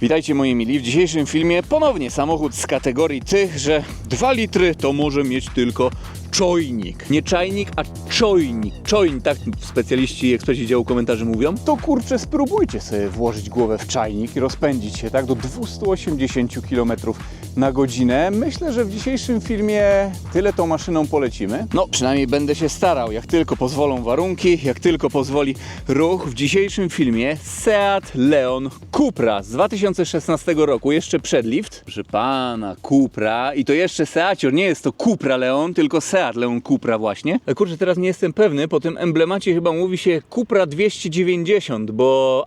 Witajcie moi mili, w dzisiejszym filmie ponownie samochód z kategorii tych, że 2 litry to może mieć tylko czojnik. Nie czajnik, a czojnik. Czojnik, tak specjaliści i eksperci działu komentarzy mówią. To kurczę, spróbujcie sobie włożyć głowę w czajnik i rozpędzić się tak do 280 km na godzinę. Myślę, że w dzisiejszym filmie tyle tą maszyną polecimy. No, przynajmniej będę się starał, jak tylko pozwolą warunki, jak tylko pozwoli ruch. W dzisiejszym filmie Seat Leon Cupra z 2016 roku, jeszcze przedlift. Proszę pana, Cupra i to jeszcze Seacior, nie jest to Cupra Leon, tylko Seat Leon Cupra właśnie. Ale kurczę, teraz nie jestem pewny, po tym emblemacie chyba mówi się Cupra 290,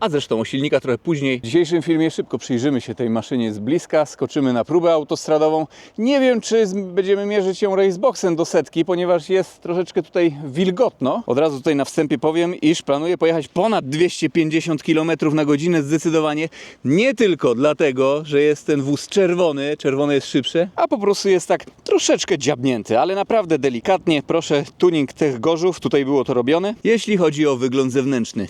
a zresztą o silnika trochę później. W dzisiejszym filmie szybko przyjrzymy się tej maszynie z bliska, skoczymy na próbę autostradową. Nie wiem, czy będziemy mierzyć ją raceboxem do setki, ponieważ jest troszeczkę tutaj wilgotno. Od razu tutaj na wstępie powiem, iż planuję pojechać ponad 250 km na godzinę zdecydowanie. Nie tylko dlatego, że jest ten wóz czerwony jest szybszy, a po prostu jest tak troszeczkę dziabnięty, ale naprawdę delikatnie. Proszę, tuning tych gorzów, tutaj było to robione. Jeśli chodzi o wygląd zewnętrzny,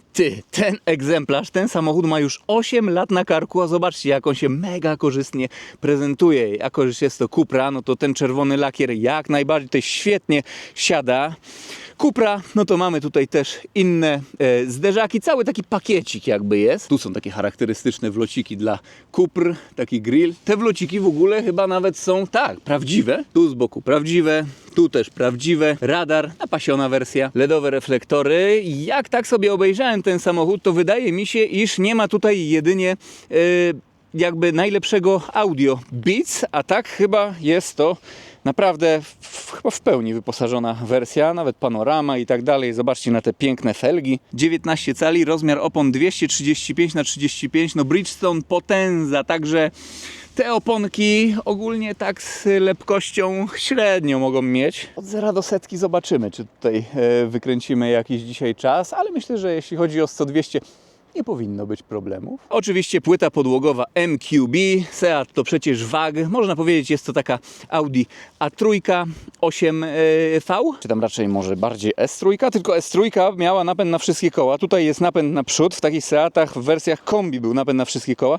ten egzemplarz, ten samochód ma już 8 lat na karku, a zobaczcie, jak on się mega korzystnie prezentuje. Jako, że jest to Cupra, no to ten czerwony lakier jak najbardziej tutaj świetnie siada. Cupra, no to mamy tutaj też inne zderzaki, cały taki pakiecik jakby jest. Tu są takie charakterystyczne wlociki dla Cupr, taki grill. Te wlociki w ogóle chyba nawet są, tak, prawdziwe. Tu z boku prawdziwe, tu też prawdziwe. Radar, napasiona wersja, LEDowe reflektory. Jak tak sobie obejrzałem ten samochód, to wydaje mi się, iż nie ma tutaj jedynie jakby najlepszego audio Beats, a tak chyba jest to naprawdę chyba w pełni wyposażona wersja, nawet panorama i tak dalej. Zobaczcie na te piękne felgi. 19 cali, rozmiar opon 235×35, no Bridgestone potęza, także te oponki ogólnie tak z lepkością średnio mogą mieć. Od 0 do setki zobaczymy, czy tutaj wykręcimy jakiś dzisiaj czas, ale myślę, że jeśli chodzi o 100-200, nie powinno być problemów. Oczywiście płyta podłogowa MQB, Seat to przecież WAG, można powiedzieć jest to taka Audi A3 8V, czy tam raczej może bardziej S3, tylko S3 miała napęd na wszystkie koła, tutaj jest napęd na przód, w takich Seatach w wersjach kombi był napęd na wszystkie koła,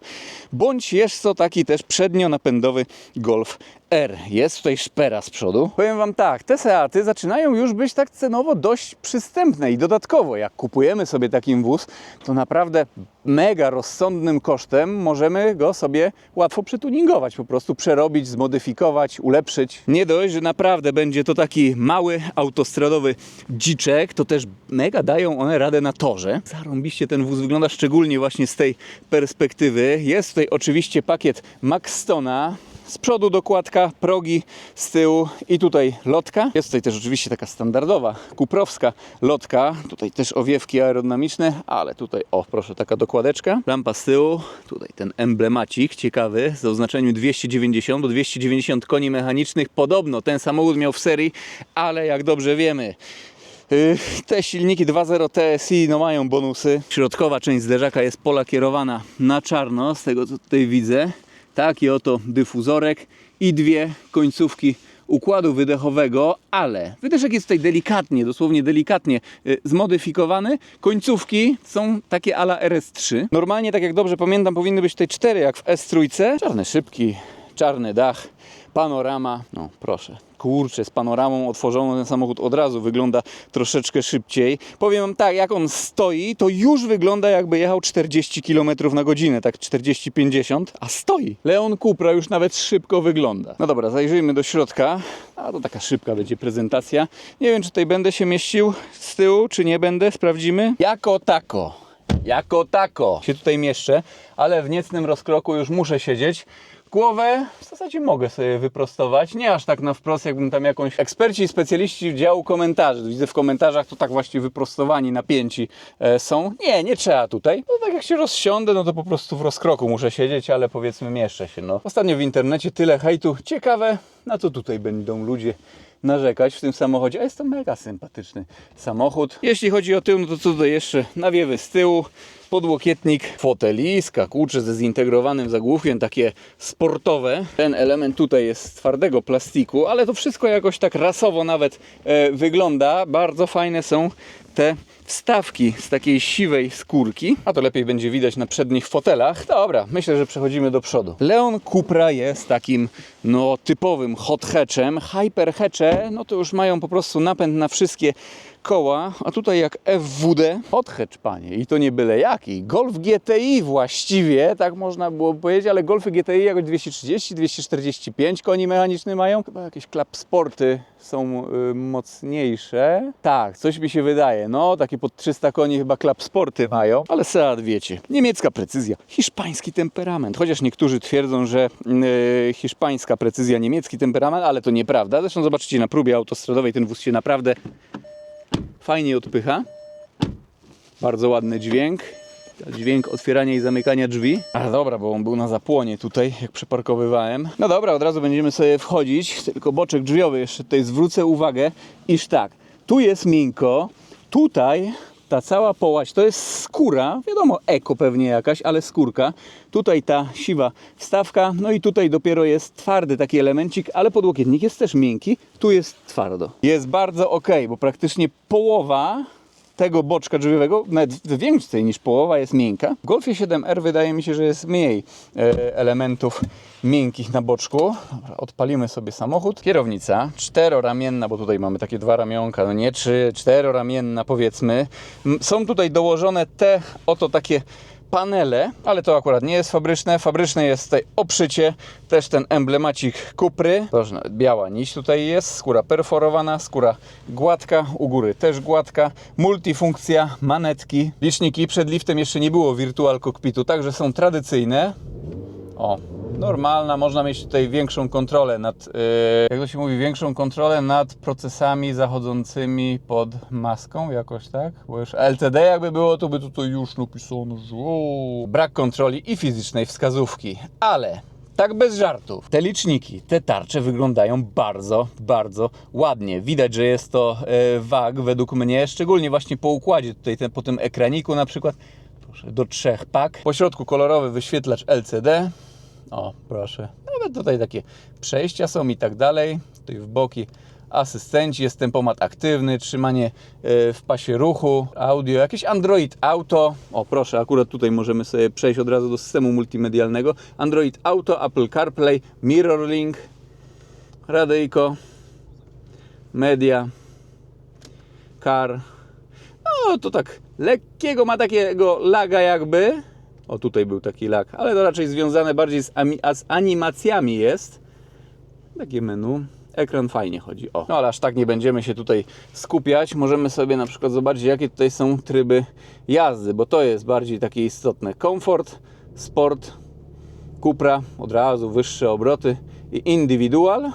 bądź jest to taki też przednionapędowy Golf R. Jest tutaj szpera z przodu. Powiem wam tak, te Seaty zaczynają już być tak cenowo dość przystępne i dodatkowo jak kupujemy sobie taki wóz, to naprawdę mega rozsądnym kosztem możemy go sobie łatwo przetuningować, po prostu przerobić, zmodyfikować, ulepszyć. Nie dość, że naprawdę będzie to taki mały autostradowy dziczek, to też mega dają one radę na torze. Zarąbiście ten wóz wygląda, szczególnie właśnie z tej perspektywy. Jest tutaj oczywiście pakiet Maxtona. Z przodu dokładka, progi, z tyłu i tutaj lotka. Jest tutaj też oczywiście taka standardowa, kuprowska lotka. Tutaj też owiewki aerodynamiczne, ale tutaj, o proszę, taka dokładeczka. Lampa z tyłu, tutaj ten emblemacik ciekawy z oznaczeniem 290, bo 290 koni mechanicznych. Podobno ten samochód miał w serii, ale jak dobrze wiemy, te silniki 2.0 TSI no mają bonusy. Środkowa część zderzaka jest polakierowana na czarno, z tego co tutaj widzę. Taki oto dyfuzorek i 2 końcówki układu wydechowego, ale wydeszek jest tutaj delikatnie, dosłownie delikatnie zmodyfikowany. Końcówki są takie a la RS3. Normalnie, tak jak dobrze pamiętam, powinny być tutaj 4 jak w S3. Czarne szybki, czarny dach, panorama, no proszę. Kurczę, z panoramą otworzoną ten samochód od razu wygląda troszeczkę szybciej. Powiem wam tak, jak on stoi, to już wygląda jakby jechał 40 km na godzinę, tak 40-50, a stoi. Leon Cupra już nawet szybko wygląda. No dobra, zajrzyjmy do środka. A to taka szybka będzie prezentacja. Nie wiem, czy tutaj będę się mieścił z tyłu, czy nie będę, sprawdzimy. Jako tako się tutaj mieszczę, ale w niecnym rozkroku już muszę siedzieć. Głowę w zasadzie mogę sobie wyprostować, nie aż tak na wprost, jakbym tam jakąś eksperci i specjaliści działu komentarzy. Widzę w komentarzach, to tak właśnie wyprostowani, napięci są. Nie trzeba tutaj. No tak jak się rozsiądę, no to po prostu w rozkroku muszę siedzieć, ale powiedzmy mieszczę się. No. Ostatnio w internecie tyle hejtu. Ciekawe, na co tutaj będą ludzie narzekać w tym samochodzie, a jest to mega sympatyczny samochód. Jeśli chodzi o tył, no to tutaj jeszcze nawiewy z tyłu. podłokietnik, foteliska, kurczę, ze zintegrowanym zagłówkiem, takie sportowe. Ten element tutaj jest z twardego plastiku, ale to wszystko jakoś tak rasowo nawet wygląda. Bardzo fajne są te wstawki z takiej siwej skórki, a to lepiej będzie widać na przednich fotelach. Dobra, myślę, że przechodzimy do przodu. Leon Cupra jest takim typowym hot hatchem. Hyper hatche, to już mają po prostu napęd na wszystkie koła, a tutaj jak FWD, hot hatch, panie, i to nie byle jaki. Golf GTI właściwie, tak można było powiedzieć, ale Golfy GTI jakoś 230-245 koni mechanicznych mają. Chyba jakieś Club Sporty są mocniejsze. Tak, coś mi się wydaje. Takie pod 300 koni chyba Club Sporty mają, ale Seat wiecie. Niemiecka precyzja, hiszpański temperament. Chociaż niektórzy twierdzą, że hiszpańska precyzja, niemiecki temperament, ale to nieprawda. Zresztą zobaczycie na próbie autostradowej, ten wóz się naprawdę fajnie odpycha. Bardzo ładny dźwięk. Dźwięk otwierania i zamykania drzwi. Ale dobra, bo on był na zapłonie tutaj, jak przeparkowywałem. No dobra, od razu będziemy sobie wchodzić. Tylko boczek drzwiowy jeszcze tutaj zwrócę uwagę, iż tak, tu jest miękko, tutaj ta cała połać to jest skóra, wiadomo, eko pewnie jakaś, ale skórka. Tutaj ta siwa wstawka, no i tutaj dopiero jest twardy taki elemencik, ale podłokietnik jest też miękki, tu jest twardo. Jest bardzo ok, bo praktycznie połowa tego boczka drzwiowego, nawet więcej niż połowa, jest miękka. W Golfie 7R wydaje mi się, że jest mniej elementów miękkich na boczku. Dobra, odpalimy sobie samochód. Kierownica czteroramienna, bo tutaj mamy takie dwa ramionka, no nie trzy, czteroramienna powiedzmy. Są tutaj dołożone te oto takie panele, ale to akurat nie jest fabryczne. Fabryczne jest tutaj obszycie, też ten emblemacik Cupry. Proszę, nawet biała nić tutaj jest, skóra perforowana, skóra gładka, u góry też gładka, multifunkcja, manetki, liczniki. Przed liftem jeszcze nie było Virtual Cockpitu, także są tradycyjne. O, normalna, można mieć tutaj większą kontrolę nad, jak to się mówi, większą kontrolę nad procesami zachodzącymi pod maską jakoś, tak? Bo już LCD jakby było, to by tutaj już napisano, że brak kontroli i fizycznej wskazówki, ale tak bez żartów, te liczniki, te tarcze wyglądają bardzo, bardzo ładnie. Widać, że jest to WAG według mnie, szczególnie właśnie po układzie tutaj, po tym ekraniku na przykład, proszę, do 3 pak. Po środku kolorowy wyświetlacz LCD. O, proszę. Nawet tutaj takie przejścia są i tak dalej. Tutaj w boki asystenci, jest tempomat aktywny, trzymanie w pasie ruchu, audio, jakieś Android Auto. O, proszę, akurat tutaj możemy sobie przejść od razu do systemu multimedialnego. Android Auto, Apple CarPlay, MirrorLink, radyjko, media, car. No, to tak lekkiego, ma takiego laga jakby. O, tutaj był taki lag, ale to raczej związane bardziej z animacjami jest. Takie menu. Ekran fajnie chodzi. O. No ale aż tak nie będziemy się tutaj skupiać. Możemy sobie na przykład zobaczyć, jakie tutaj są tryby jazdy, bo to jest bardziej takie istotne. Komfort, sport, Cupra, od razu wyższe obroty i indywidual.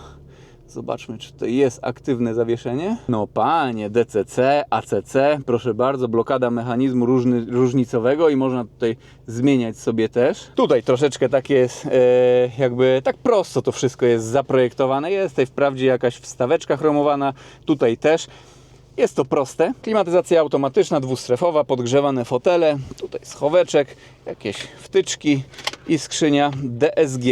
Zobaczmy, czy tutaj jest aktywne zawieszenie. No panie, DCC, ACC, proszę bardzo, blokada mechanizmu różnicowego i można tutaj zmieniać sobie też. Tutaj troszeczkę takie jest, jakby tak prosto to wszystko jest zaprojektowane. Jest tutaj wprawdzie jakaś wstaweczka chromowana, tutaj też. Jest to proste. Klimatyzacja automatyczna, dwustrefowa, podgrzewane fotele, tutaj schoweczek, jakieś wtyczki i skrzynia DSG.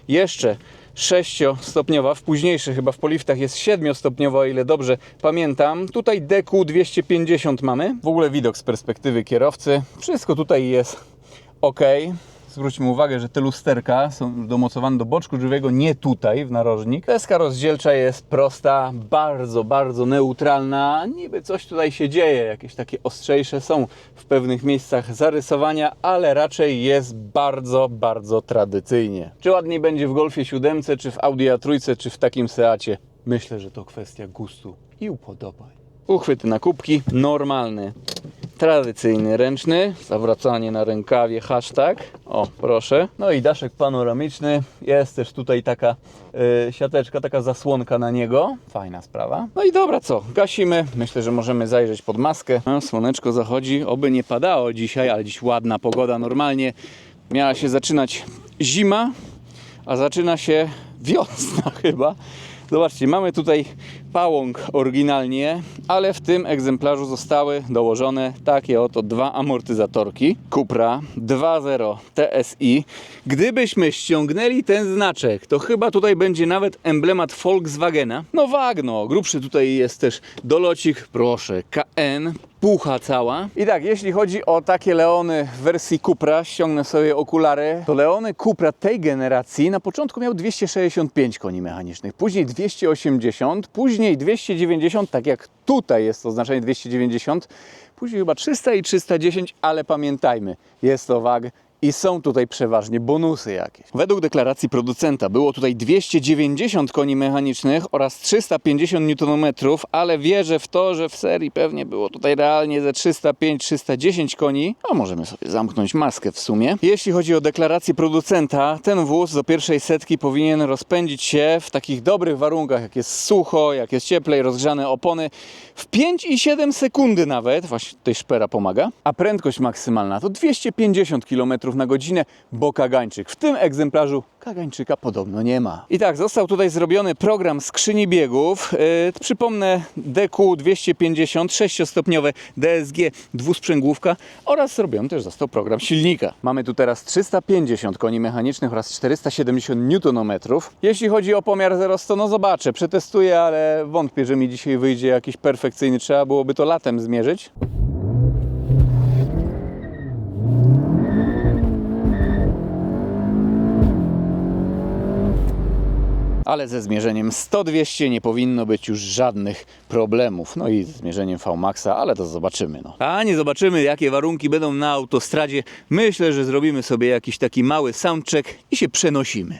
Jeszcze 6-stopniowa, w późniejszych chyba w poliftach jest 7-stopniowa, o ile dobrze pamiętam. Tutaj DQ250 mamy. W ogóle widok z perspektywy kierowcy. Wszystko tutaj jest ok. Zwróćmy uwagę, że te lusterka są domocowane do boczku drzwiowego, nie tutaj w narożnik. Deska rozdzielcza jest prosta, bardzo, bardzo neutralna. Niby coś tutaj się dzieje, jakieś takie ostrzejsze są w pewnych miejscach zarysowania, ale raczej jest bardzo, bardzo tradycyjnie. Czy ładniej będzie w Golfie 7, czy w Audi A3, czy w takim Seacie? Myślę, że to kwestia gustu i upodobań. Uchwyty na kubki, normalny, tradycyjny, ręczny, zawracanie na rękawie, hashtag, o proszę. No i daszek panoramiczny, jest też tutaj taka siateczka, taka zasłonka na niego, fajna sprawa. No i dobra, co, gasimy, myślę, że możemy zajrzeć pod maskę. No, słoneczko zachodzi, oby nie padało dzisiaj, ale dziś ładna pogoda, normalnie miała się zaczynać zima, a zaczyna się wiosna chyba. Zobaczcie, mamy tutaj pałąk oryginalnie, ale w tym egzemplarzu zostały dołożone takie oto dwa amortyzatorki Cupra 2.0 TSI. Gdybyśmy ściągnęli ten znaczek, to chyba tutaj będzie nawet emblemat Volkswagena. No wagno, grubszy tutaj jest też dolocik, proszę, KN. Pucha cała. I tak, jeśli chodzi o takie Leony w wersji Cupra, ściągnę sobie okulary, to Leony Cupra tej generacji na początku miał 265 koni mechanicznych, później 280, później 290, tak jak tutaj jest oznaczenie 290, później chyba 300 i 310, ale pamiętajmy, jest to WAG i są tutaj przeważnie bonusy jakieś. Według deklaracji producenta było tutaj 290 koni mechanicznych oraz 350 Nm, ale wierzę w to, że w serii pewnie było tutaj realnie ze 305-310 koni. A możemy sobie zamknąć maskę w sumie. Jeśli chodzi o deklarację producenta, ten wóz do pierwszej setki powinien rozpędzić się w takich dobrych warunkach, jak jest sucho, jak jest cieplej, rozgrzane opony, w 5,7 sekundy nawet, właśnie tutaj szpera pomaga, a prędkość maksymalna to 250 km na godzinę, bo kagańczyk w tym egzemplarzu kagańczyka podobno nie ma. I tak, został tutaj zrobiony program skrzyni biegów. Przypomnę, DQ 250, 6-stopniowe DSG, dwusprzęgłówka oraz zrobiony też został program silnika. Mamy tu teraz 350 koni mechanicznych oraz 470 Nm. Jeśli chodzi o pomiar 0-100, no zobaczę, przetestuję, ale wątpię, że mi dzisiaj wyjdzie jakiś perfekcyjny. Trzeba byłoby to latem zmierzyć. Ale ze zmierzeniem 100-200 nie powinno być już żadnych problemów. No i ze zmierzeniem VMAX-a, ale to zobaczymy. No. A nie zobaczymy, jakie warunki będą na autostradzie. Myślę, że zrobimy sobie jakiś taki mały soundcheck i się przenosimy.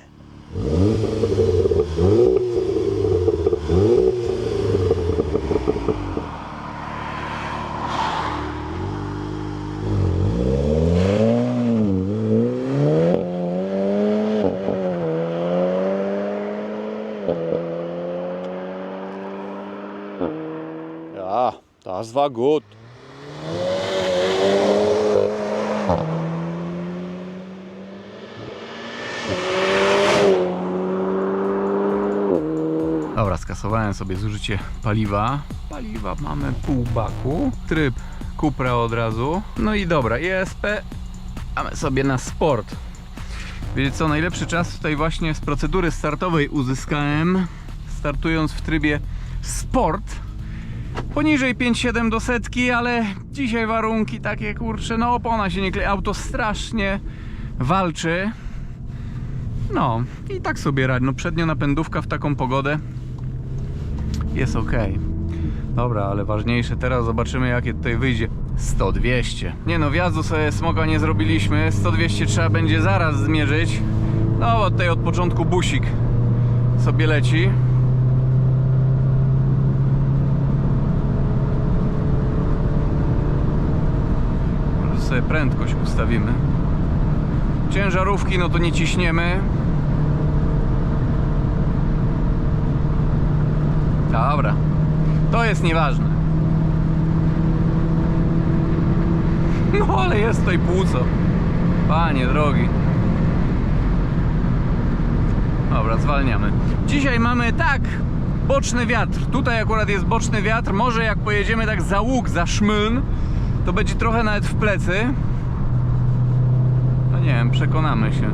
Ja, das war gut. Dobra, skasowałem sobie zużycie paliwa. Paliwa mamy pół baku. Tryb Cupra od razu. No i dobra, ESP mamy sobie na sport. Wiecie co, najlepszy czas tutaj właśnie z procedury startowej uzyskałem, startując w trybie sport. Poniżej 5,7 do setki, ale dzisiaj warunki takie, kurczę, no opona się nie klei, auto strasznie walczy. No i tak sobie radzi, no przednionapędówka w taką pogodę jest ok. Dobra, ale ważniejsze teraz zobaczymy, jakie tutaj wyjdzie 100-200. Nie no, wjazdu sobie smoga nie zrobiliśmy, 100-200 trzeba będzie zaraz zmierzyć. No bo tutaj od początku busik sobie leci. Może sobie prędkość ustawimy. Ciężarówki no to nie ciśniemy. Dobra, to jest nieważne. No ale jest tutaj płuco, panie drogi. Dobra, zwalniamy. Dzisiaj mamy tak, boczny wiatr. Tutaj akurat jest boczny wiatr. Może jak pojedziemy tak za łuk, za Szmyn, to będzie trochę nawet w plecy. No nie wiem, przekonamy się.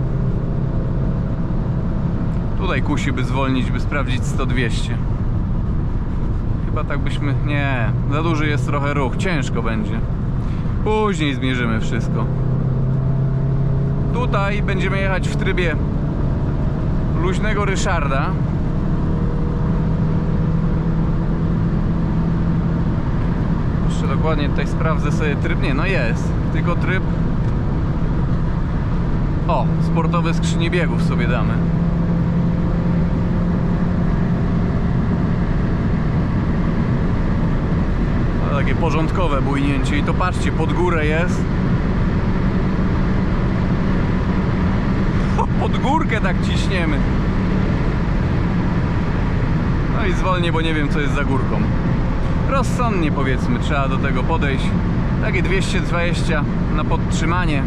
Tutaj kusi, by zwolnić, by sprawdzić 100-200. Chyba tak byśmy... Nie, za duży jest trochę ruch, ciężko będzie. Później zmierzymy wszystko. Tutaj będziemy jechać w trybie luźnego Ryszarda. Jeszcze dokładnie tutaj sprawdzę sobie tryb. Nie, no jest. Tylko tryb... O, sportowe skrzynie biegów sobie damy. Takie porządkowe bujnięcie i to patrzcie, pod górę jest. Pod górkę tak ciśniemy. No i zwolnię, bo nie wiem co jest za górką. Rozsądnie powiedzmy, trzeba do tego podejść. Takie 220 na podtrzymanie.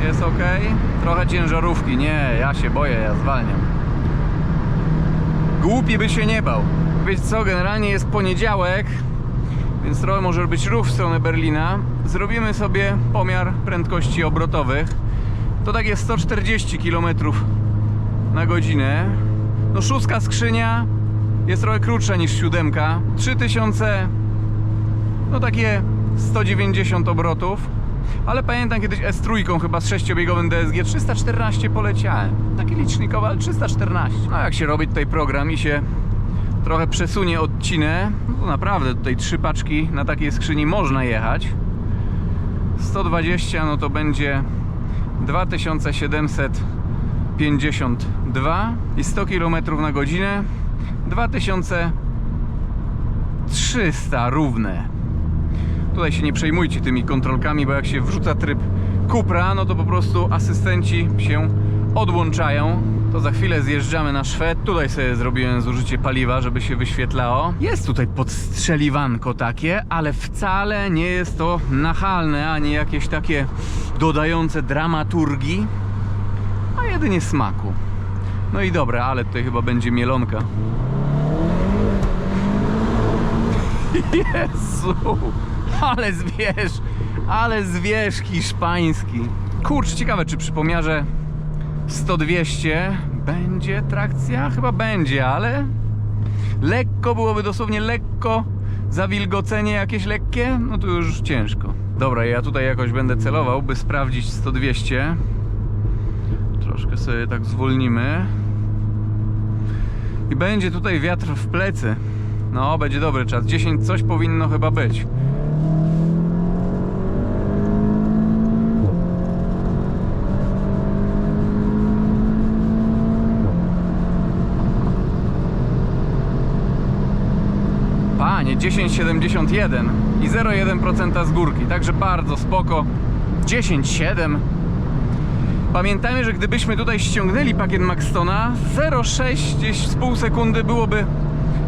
jest ok. Trochę ciężarówki. Nie, ja się boję, ja zwalniam. Głupi by się nie bał. Wiecie co, generalnie jest poniedziałek, więc trochę może być ruch w stronę Berlina. Zrobimy sobie pomiar prędkości obrotowych. To takie 140 km na godzinę. No 6 skrzynia jest trochę krótsza niż 7. 3000, no takie 190 obrotów. Ale pamiętam kiedyś S3 chyba z 6-biegowym DSG 314 poleciałem. Taki licznikowy, ale 314. No jak się robi tutaj program i się trochę przesunie odcinę, no to naprawdę tutaj 3 paczki na takiej skrzyni można jechać. 120 no to będzie 2752 i 100 km na godzinę 2300 równe. Tutaj się nie przejmujcie tymi kontrolkami, bo jak się wrzuca tryb Cupra, no to po prostu asystenci się odłączają. To za chwilę zjeżdżamy na szwed. Tutaj sobie zrobiłem zużycie paliwa, żeby się wyświetlało. Jest tutaj podstrzeliwanko takie, ale wcale nie jest to nachalne, ani jakieś takie dodające dramaturgii, a jedynie smaku. No i dobra, ale tutaj chyba będzie mielonka. Jezu! Ale zwierz hiszpański. Kurczę, ciekawe, czy przy pomiarze 100-200 będzie trakcja? Chyba będzie, ale lekko, byłoby dosłownie lekko zawilgocenie jakieś lekkie, no to już ciężko. Dobra, ja tutaj jakoś będę celował, by sprawdzić 100-200. Troszkę sobie tak zwolnimy. I będzie tutaj wiatr w plecy. No, będzie dobry czas. 10 coś powinno chyba być. Panie, 10,71 i 0,1% z górki, także bardzo spoko. 10,7. Pamiętajmy, że gdybyśmy tutaj ściągnęli pakiet Maxtona, 0,6 gdzieś z pół sekundy byłoby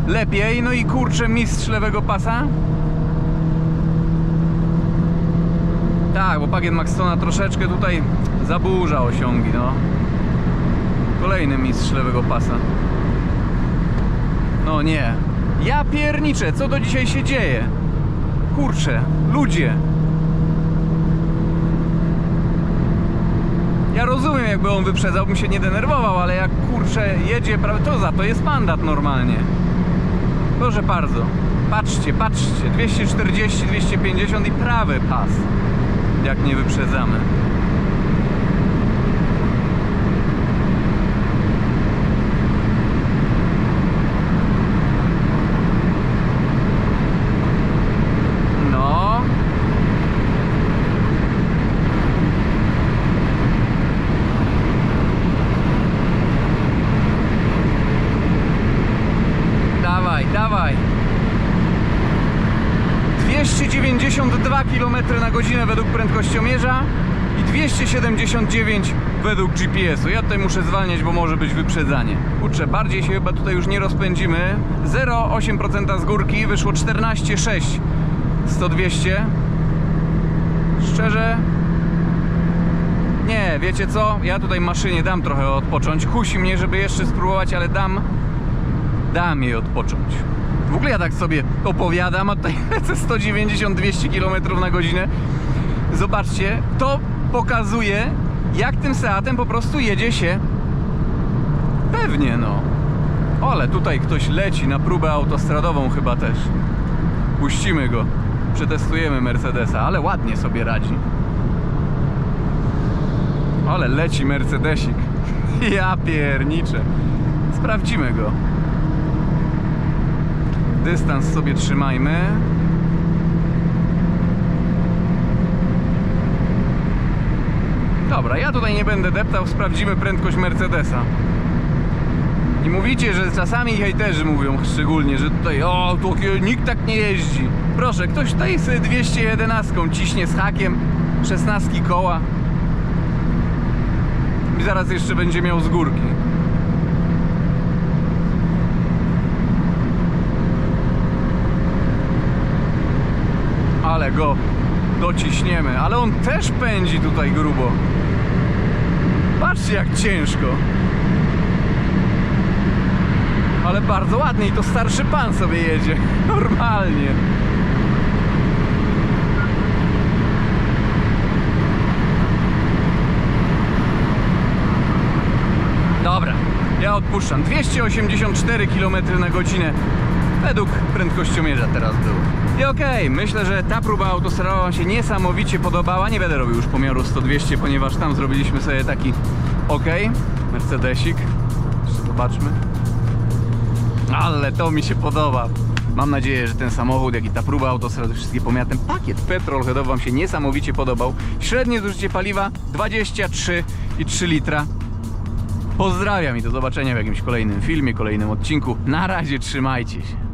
lepiej. No i kurczę, mistrz lewego pasa. Tak, bo pakiet Maxtona troszeczkę tutaj zaburza osiągi, no. Kolejny mistrz lewego pasa. No nie. Ja pierniczę, co to dzisiaj się dzieje? Kurczę, ludzie. Ja rozumiem, jakby on wyprzedzał, bym się nie denerwował, ale jak kurczę jedzie, to za to jest mandat normalnie. Proszę bardzo. Patrzcie, patrzcie. 240, 250 i prawy pas. Jak nie wyprzedzamy. Dawaj. 292 km na godzinę według prędkościomierza i 279 według GPS-u. Ja tutaj muszę zwalniać, bo może być wyprzedzanie. Kurczę, bardziej się chyba tutaj już nie rozpędzimy. 0,8% z górki, wyszło 14,6 100-200. Szczerze, nie, wiecie co? Ja tutaj maszynie dam trochę odpocząć. Kusi mnie, żeby jeszcze spróbować, ale dam jej odpocząć. W ogóle ja tak sobie opowiadam, a tutaj lecę 190-200 km na godzinę. Zobaczcie, to pokazuje, jak tym Seatem po prostu jedzie się pewnie, no. Ale tutaj ktoś leci na próbę autostradową chyba też. Puścimy go. Przetestujemy Mercedesa, ale ładnie sobie radzi. Ale leci Mercedesik. Ja pierniczę. Sprawdzimy go. Dystans sobie trzymajmy. Dobra, ja tutaj nie będę deptał, sprawdzimy prędkość Mercedesa. I mówicie, że czasami hejterzy mówią szczególnie, że tutaj nikt tak nie jeździ. Proszę, ktoś tutaj sobie 211 ciśnie z hakiem, 16 koła i zaraz jeszcze będzie miał z górki. Ale go dociśniemy, ale on też pędzi tutaj grubo. Patrzcie, jak ciężko. Ale bardzo ładnie i to starszy pan sobie jedzie. Normalnie. Dobra, ja odpuszczam. 284 km na godzinę według prędkościomierza teraz było. I okej, myślę, że ta próba autostradowa wam się niesamowicie podobała. Nie będę robił już pomiaru 100-200, ponieważ tam zrobiliśmy sobie taki Mercedesik. Jeszcze zobaczmy. Ale to mi się podoba. Mam nadzieję, że ten samochód, jak i ta próba autostrady, wszystkie pomiary, ten pakiet petrolheadowy wam się niesamowicie podobał. Średnie zużycie paliwa 23,3 litra. Pozdrawiam i do zobaczenia w jakimś kolejnym filmie, kolejnym odcinku. Na razie, trzymajcie się.